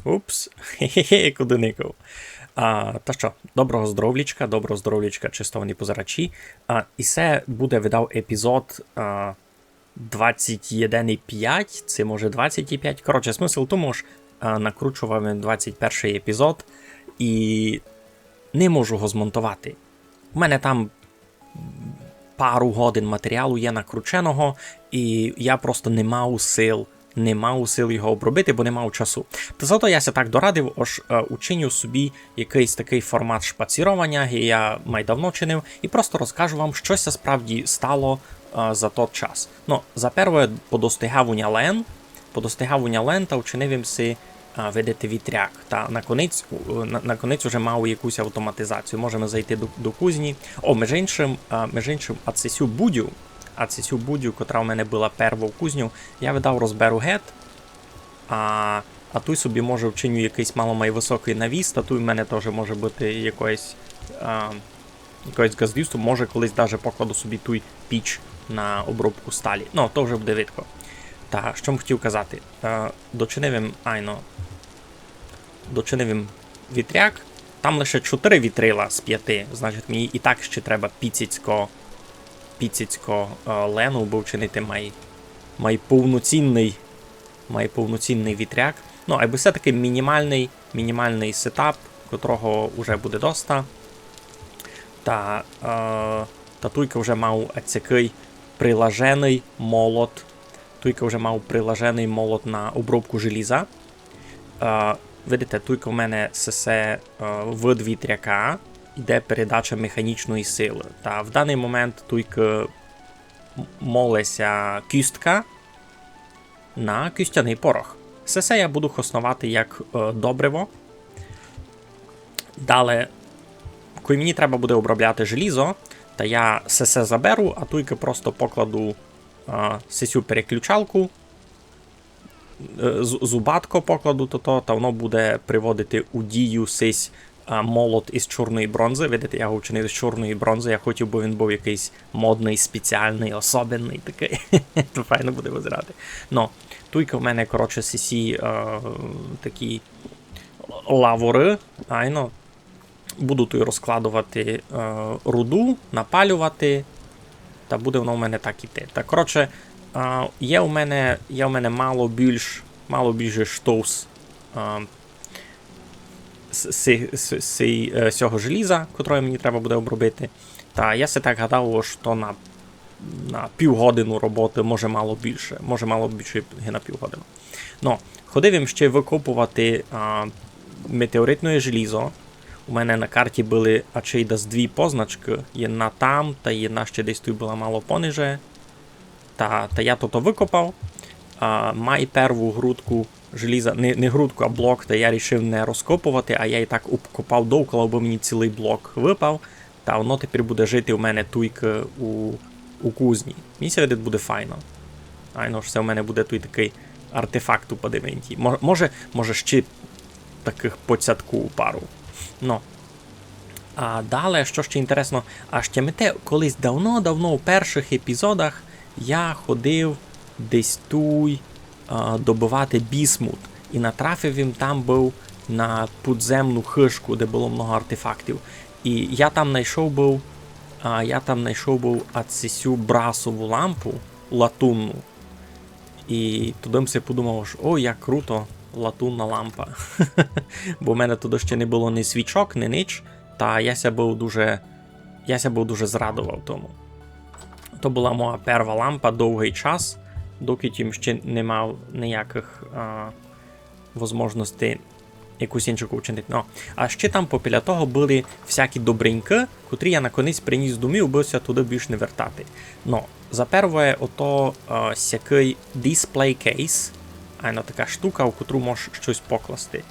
Упс, хе-хе-хе, куди никав. Та що, доброго здоровлічка, чистовані позирачі. І це буде видав епізод 21,5, це може 25. Коротше, смисл в тому, що накручував 21 епізод і не можу його змонтувати. У мене там пару годин матеріалу є накрученого, і я просто не мав сил його обробити, бо не мав часу. Та зато я так дорадив, аж учиню собі якийсь такий формат шпацірування, який я давно чинив, і просто розкажу вам, що це справді стало за той час. Ну, за перше, по достигавання лен, та учинив їм си видати вітряк. Та наконець вже мав якусь автоматизацію. Можемо зайти до кузні. Між іншим, цю будю, котра у мене була перва в кузню, я видав розберу гет, а тут собі може вчиню якийсь мало високий навіс, та тут в мене теж може бути якоїсь газдюсту, може колись навіть покладу собі той піч на обробку сталі. Ну, то вже буде видко. Та, що б хотів казати, дочинив їм вітряк, там лише 4 вітрила з 5, значить мені і так ще треба піцицько лену, бо вчинити має повноцінний вітряк. Ну, або все-таки мінімальний сетап, котрого вже буде доста. Та туйка вже мав такий прилажений молот. На обробку желіза. Видите, туйка в мене сесе від вітряка, йде передача механічної сили. Та в даний момент туйка молеся кістка на кістяний порох. Сесе я буду хоснувати як добриво. Далі, коли мені треба буде обробляти желізо, та я сесе заберу, а туйка просто покладу сесю переключалку, зубатко покладу, та воно буде приводити у дію сесь молот із чорної бронзи. Видите, я його вчинив з чорної бронзи, я хотів, бо він був якийсь модний, спеціальний, особенний такий. То файно буде визирати. Ну, туйка в мене, коротше, сесі такі лавори, буду тут розкладувати руду, напалювати, та буде воно в мене так іти. Та, коротше, є у мене мало більше штовс з цього желіза, котре мені треба буде обробити. Та я се так гадав, що на півгодину роботи, може мало більше на півгодину. Ну, ходив їм ще викопувати метеоритне желізо. У мене на карті були ачейдас 2 позначки, єдна там, та єдна ще десь тут була мало пониже. Та я то викопав. Май перву грудку желіза, не грудку, а блок, та я вирішив не розкопувати, а я і так обкопав довкола, бо мені цілий блок випав. Та воно тепер буде жити у мене туйка у кузні. Мені сьогодні буде файно. Все у мене буде тут такий артефакт у подивенті. Може ще таких поцятку пару. Ну. А далі, що ще інтересно, колись давно у перших епізодах я ходив десь туй добивати бісмут. І натрафив їм там був на підземну хишку, де було много артефактів. І я там знайшов був цю брасову лампу латунну. І туди я подумав, що як круто, латунна лампа. Бо в мене туди ще не було ні свічок, ні ніч, та я був дуже зрадував тому. То була моя перша лампа довгий час, доки тим ще не мав ніяких можливостей якусь іншу вчинити. Ну, а ще там попіля того були всякі добреньки, котрі я наконець приніс домів, бився туди більш не вертати. Ну, за перше, ото всякий display case, така штука, у котру можеш щось покласти.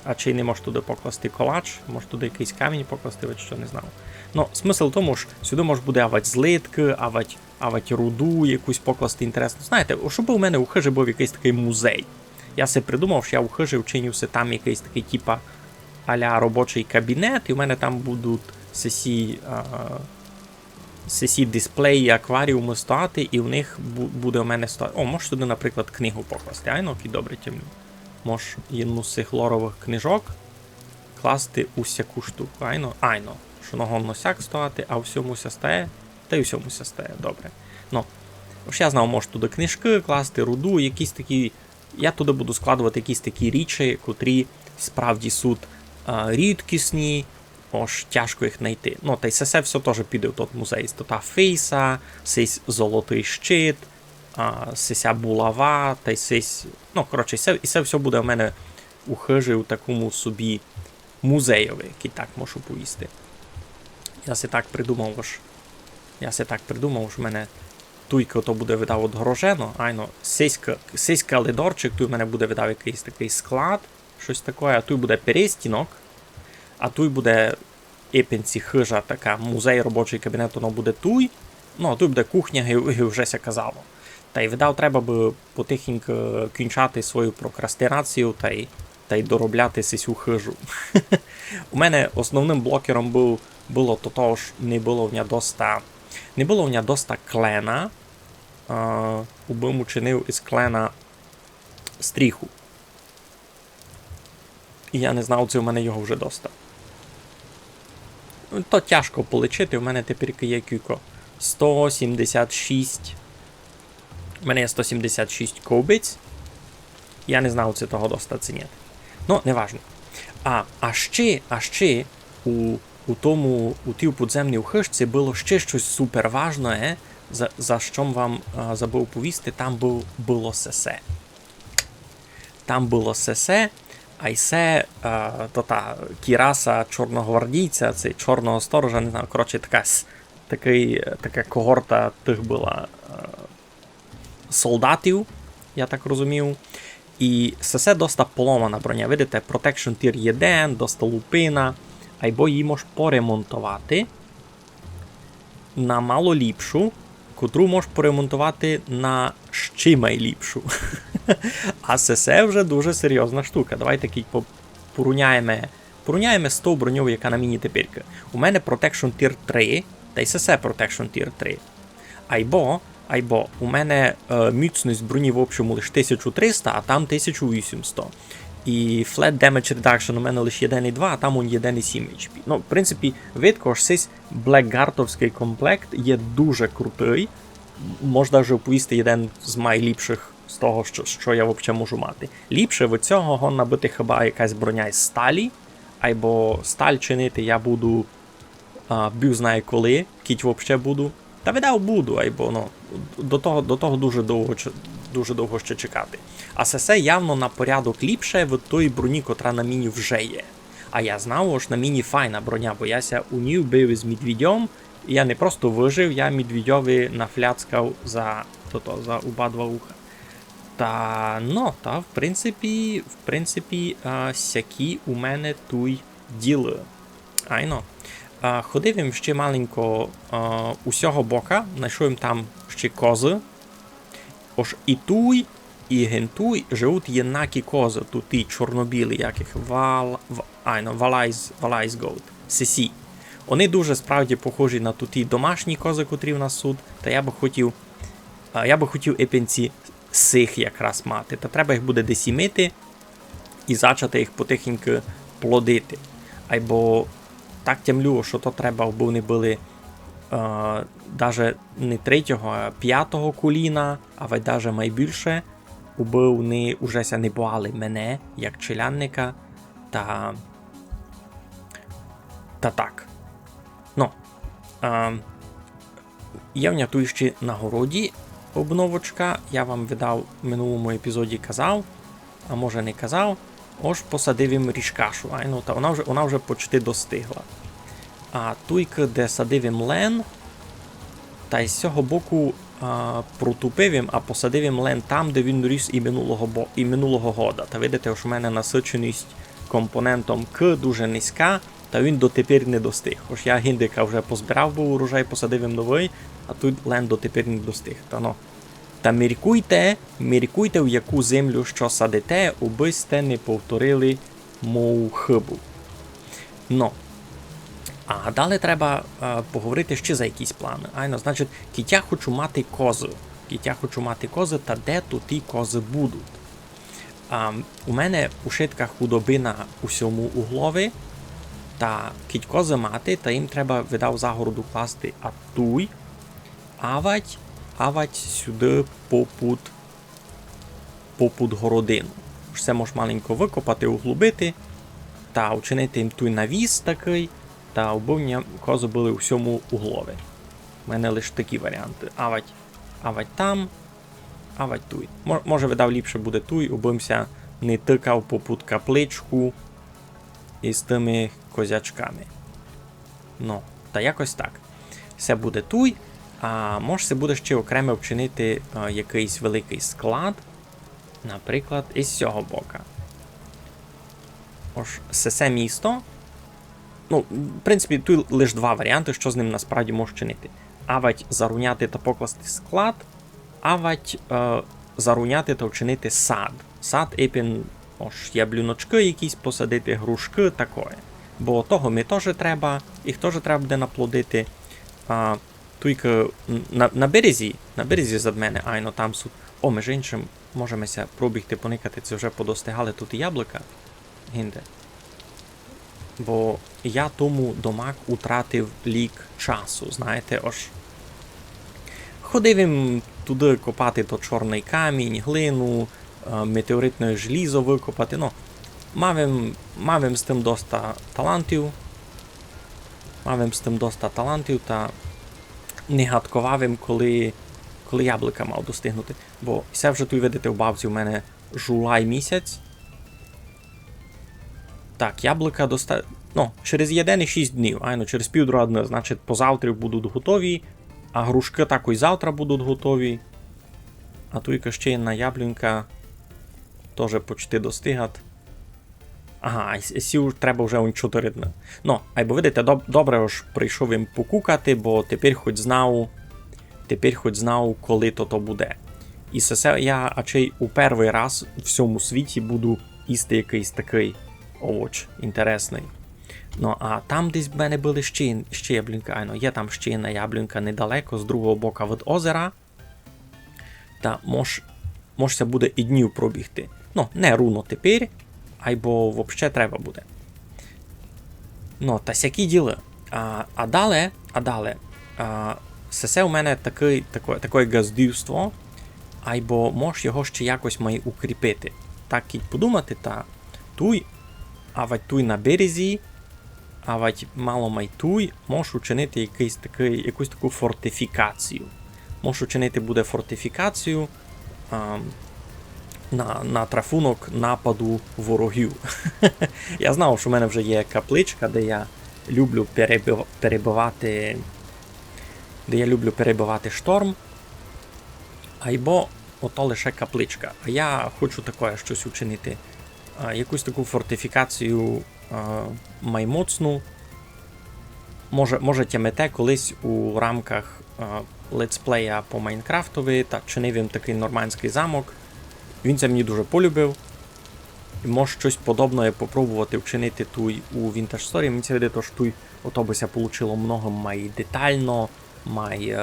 А чи не можеш туди покласти колач, можеш туди якийсь камінь покласти, чи що, не знав. Ну, смисл в тому, що сюди може буде авать злитки, авать руду якусь покласти інтересно. Знаєте, щоб у мене у хижі був якийсь такий музей. Я себе придумав, що я у хижі вчинився там якийсь такий, типа, а-ля робочий кабінет, і у мене там будуть сесі дисплеї, акваріуми стояти, і в них буде у мене стояти. Можеш туди, наприклад, книгу покласти. Окей, добре, тімлю. Мож одну з цих лорових книжок класти усяку штуку. Айно. Що ногом носяк стояти, а всьому ся стає, та й всьому ся стає, добре. Ну, ось я знав, можу туди книжки класти, руду, якісь такі. Я туди буду складувати якісь такі річі, котрі справді суд рідкісні, ось тяжко їх знайти. Ну, та й це все теж піде в той музей. Та фейса, сись золотий щит, сися булава, та й сись. Ну, коротше, і це все буде в мене у хижі у такому собі музеєві, який так можу повісти. Я си так придумав, що в мене туйка то буде видав от грожено, айно, сиська ледорчик, тут в мене буде видав якийсь такий склад, щось таке, а тут буде перестінок, а тут буде епенці хижа така, музей, робочий кабінет, воно буде туй, ну, а тут буде кухня, і вже ся казало. Та й видав, треба би потихеньку кінчати свою прокрастинацію, та й доробляти сисю хижу. У мене основним блокером було то, що не було в нього доста клена, убим учинив із клена стріху. І я не знав, це в мене його вже доста. То тяжко полечити, у мене тепер є кілько 176. У мене є 176 ковбиць. Я не знав, це того доста чи ні. Ну, не важно. А ще у тій подземній хижці було ще щось супер важне, за що вам забув повісти, там було сесе. Там було сесе, а й се, то та кіраса чорногвардійця, цей чорного сторожа, не знаю, коротше, така когорта тих була солдатів, я так розумів. І сесе доста поломана броня, видите, Protection Tier 1, доста лупина, або її можеш поремонтувати на мало ліпшу, котру можеш поремонтувати на ще майліпшу. А сесе вже дуже серйозна штука. Давайте поруняємо з тою броню, яка на мені тепер. У мене Protection Tier 3, та й сесе Protection Tier 3. Айбо, у мене міцність броні в общому лише 1300, а там 1800. І Flat Damage Reduction у мене лише 1,2, а там 1,7 HP. Ну, в принципі, видко, що цей Blackguardовський комплект є дуже крутий. Можна вже оповісти один з найліпших з того, що я взагалі можу мати. Ліпше від цього набити хіба якась броня із сталі, або сталь чинити я буду бів знає коли, кіть взагалі буду. Та видав буду, або ну, до того дуже довго ще чекати. А сесе явно на порядок ліпше від тої броні, котра на міні вже є. А я знав, що на міні файна броня, бо яся у ній бив із медвідьом, і я не просто вижив, я медвідьові нафляцкав за оба два уха. В принципі, сякі у мене туй діли. Айно. Ходив їм ще маленько усього бока, знайшов їм там ще кози. Ож і туй, і гентуй живуть єднакі кози, тут ті чорнобілі, яких Valais Goat, Сесі. Вони дуже справді похожі на ті домашні кози, котрі в нас тут, та я би хотів епенці сих якраз мати. Та треба їх буде десімити і зачати їх потихеньку плодити. Або так тямлю, що то треба, бо вони були навіть не 3-го, а 5-го коліна, а навіть найбільше, аби вони вже не бояли мене, як челянника, та так. Ну, є в мене тут ще на городі обновочка, я вам видав в минулому епізоді казав, а може не казав. Ось посадив їм ріжкашу, та вона вже почти достигла. А туйка, де садив їм лен, та й з цього боку протупив їм, а посадив їм лен там, де він ріс і минулого года. Та видите, що в мене насиченість компонентом К дуже низька, та він дотепер не достиг. Ось я гіндика вже позбирав, був урожай, посадив їм новий, а тут лен дотепер не достиг. Та міркуйте, в яку землю що садите, аби сте не повторили мою хибу. А далі треба поговорити ще за якісь плани. Значить, я хочу мати кози. Та де тут ті кози будуть? У мене ушитка худобина у всьому углові, та кіть кози мати, та їм треба видав загороду класти, а туй авать сюди попут городину. Все можеш маленько викопати, углубити, та учинити їм туй навіс такий, та убивні кози були у всьому углові. У мене лише такі варіанти. Авать там, авать туй. Може видав ліпше буде туй, убився не тикав попут капличку із тими козячками. Ну, та якось так. Все буде туй, а може це буде ще окремо вчинити якийсь великий склад, наприклад, із цього бока. Ось, це місто. Ну, в принципі, тут лише два варіанти, що з ним насправді можеш чинити. Авать заруняти та покласти склад, авать заруняти та вчинити сад. Сад епін, ось, яблуночки якісь посадити, грушки, такое. Бо того ми теж треба, їх теж треба буде наплодити. Тільки на березі зад мене, айно там суд. О, між іншим, можемося пробігти, поникати, це вже подостигали тут і яблука. Гінде. Бо я тому домак утратив лік часу, знаєте, ось. Ходив їм туди копати то чорний камінь, глину, метеоритне желізо викопати, ну, мав їм з тим доста талантів, та не гадкував їм, коли яблука мав достигнути. Бо все вже тут, видите, в бабці у мене жулай місяць. Так, яблука через 1 і 6 днів, через півтора дня, значить, позавтра будуть готові, а грушки також завтра будуть готові. А тут ще одна яблунька теж почти достигать. Ага, сів треба вже 4 дні. Ну, або видите, добре ж прийшов їм покукати, бо тепер хоч знав, коли то буде. І це я ачей у перший раз в всьому світі буду їсти якийсь такий овоч інтересний. Ну, а там десь в мене були ще яблунька, є там ще одна яблунька недалеко, з другого боку від озера. Та може буде і днів пробігти. Ну, не руно тепер, або взагалі треба буде. Ну, та сякі діли. А далі, це у мене таке газдівство, або може його ще якось має укріпити. Так, кіть подумати, та авать туй на березі, авать мало май туй, можеш учинити якусь таку фортифікацію. Можеш учинити буде фортифікацію на трафунок нападу ворогів. Я знав, що в мене вже є капличка, де я люблю перебивати шторм, або ото лише капличка. А я хочу таке щось учинити. Якусь таку фортифікацію маймоцну. Може тямете, колись у рамках летсплея по Майнкрафтові та чинив їм такий нормандський замок. Він це мені дуже полюбив. І може щось подобне попробувати вчинити туй у Vintage Story. Мені це видить, що туй отобися получило много май детально, май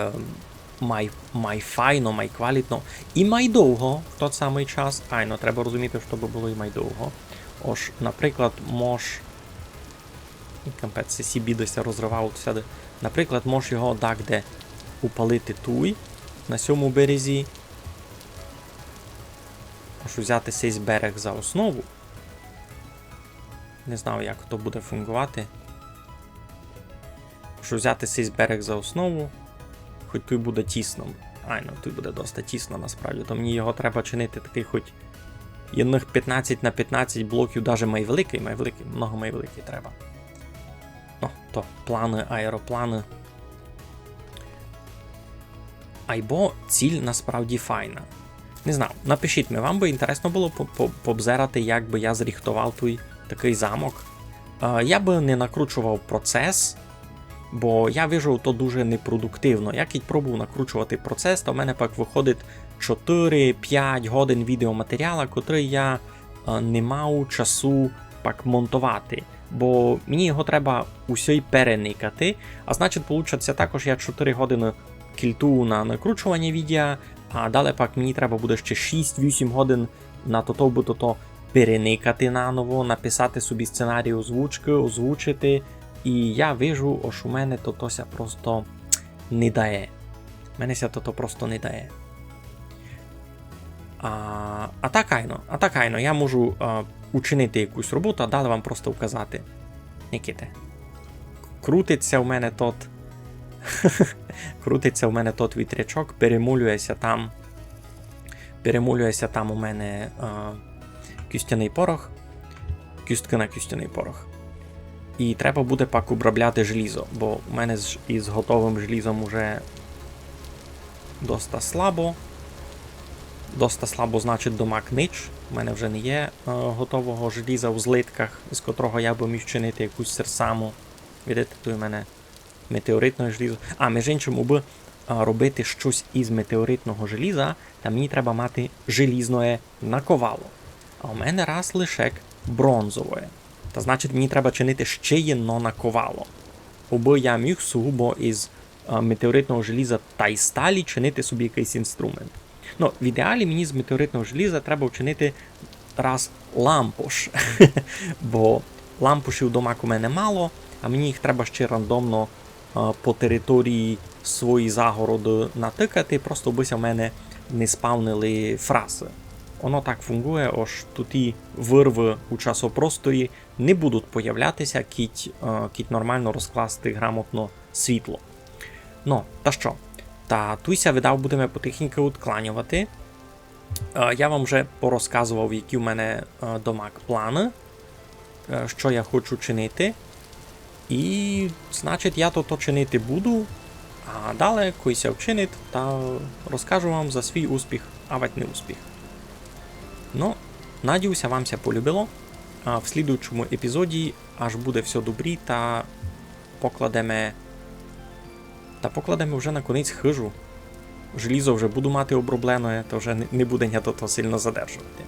файно, май квалітно. І май довго в той самий час. Треба розуміти, що би було і май довго. Ось, наприклад, Кампець, це сібі десь розривав сюди. Наприклад, можеш його так, де упалити туй на цьому березі. Можу взяти цей берег за основу. Не знаю, як то буде фунгувати. Можу взяти цей берег за основу. Хоч тут буде тісно. Тут буде досить тісно насправді. То мені його треба чинити такий хоч єдних 15 на 15 блоків, навіть майвеликий, много майвеликий треба. Ну, то плани, аероплани. Або ціль насправді файна. Не знаю, напишіть мені, вам би інтересно було пообзирати, як би я зріхтував такий замок. Я би не накручував процес, бо я вижу, то дуже непродуктивно. Я кіть пробував накручувати процес, то в мене пак виходить 4-5 годин відеоматеріалу, котрий я не мав часу пак монтувати. Бо мені його треба усій переникати, а значить, получаться також я 4 години кільту на накручування відео, а далі пак мені треба буде ще 6-8 годин на то би то переникати наново, написати собі сценарій озвучки, озвучити. І я вижу, що у мене тося просто не дає. Мене то просто не дає. А так айно, я можу учинити якусь роботу, а далі вам просто вказати. Нікіте. Крутиться в мене тот вітрячок, перемулюється там у мене кістяний порох, кістки на кістяний порох. І треба буде пак обробляти желізо, бо у мене із готовим желізом уже доста слабо. Доста слабо, значить, домак нич. У мене вже не є готового желіза у злитках, з котрого я би міг чинити якусь серсаму. Видите, тут у мене метеоритне желізо. Між іншим, аби робити щось із метеоритного желіза, там мені треба мати желізне наковало. А у мене раз лише бронзове. Та значить, мені треба чинити ще єдно наковало. Аби я міг сугубо із метеоритного желіза та й сталі чинити собі якийсь інструмент. Ну, в ідеалі мені з метеоритного желіза треба вчинити раз лампуш. Бо лампушів дома у мене мало, а мені їх треба ще рандомно по території свої загороди натикати, просто бися в мене не спавнили фраси. Воно так фунгує, ось тут і вирви у часопросторі не будуть появлятися, кіть нормально розкласти грамотно світло. Ну, та що? Та туйся видав будемо потихеньку відкланювати. Я вам вже порозказував, які в мене домак плани, що я хочу чинити. І, значить, я то чинити буду, а далі койся вчинить та розкажу вам за свій успіх, а вать не успіх. Ну, надіюся, вам ся полюбило. В слідуючому епізоді аж буде все добрі та покладемо вже на конець хижу. Желізо вже буду мати оброблене, то вже не буде ня то сильно задержувати.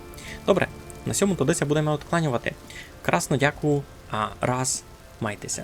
Добре, на сьому тодися будемо відкланювати. Красно дякую, а раз майтеся.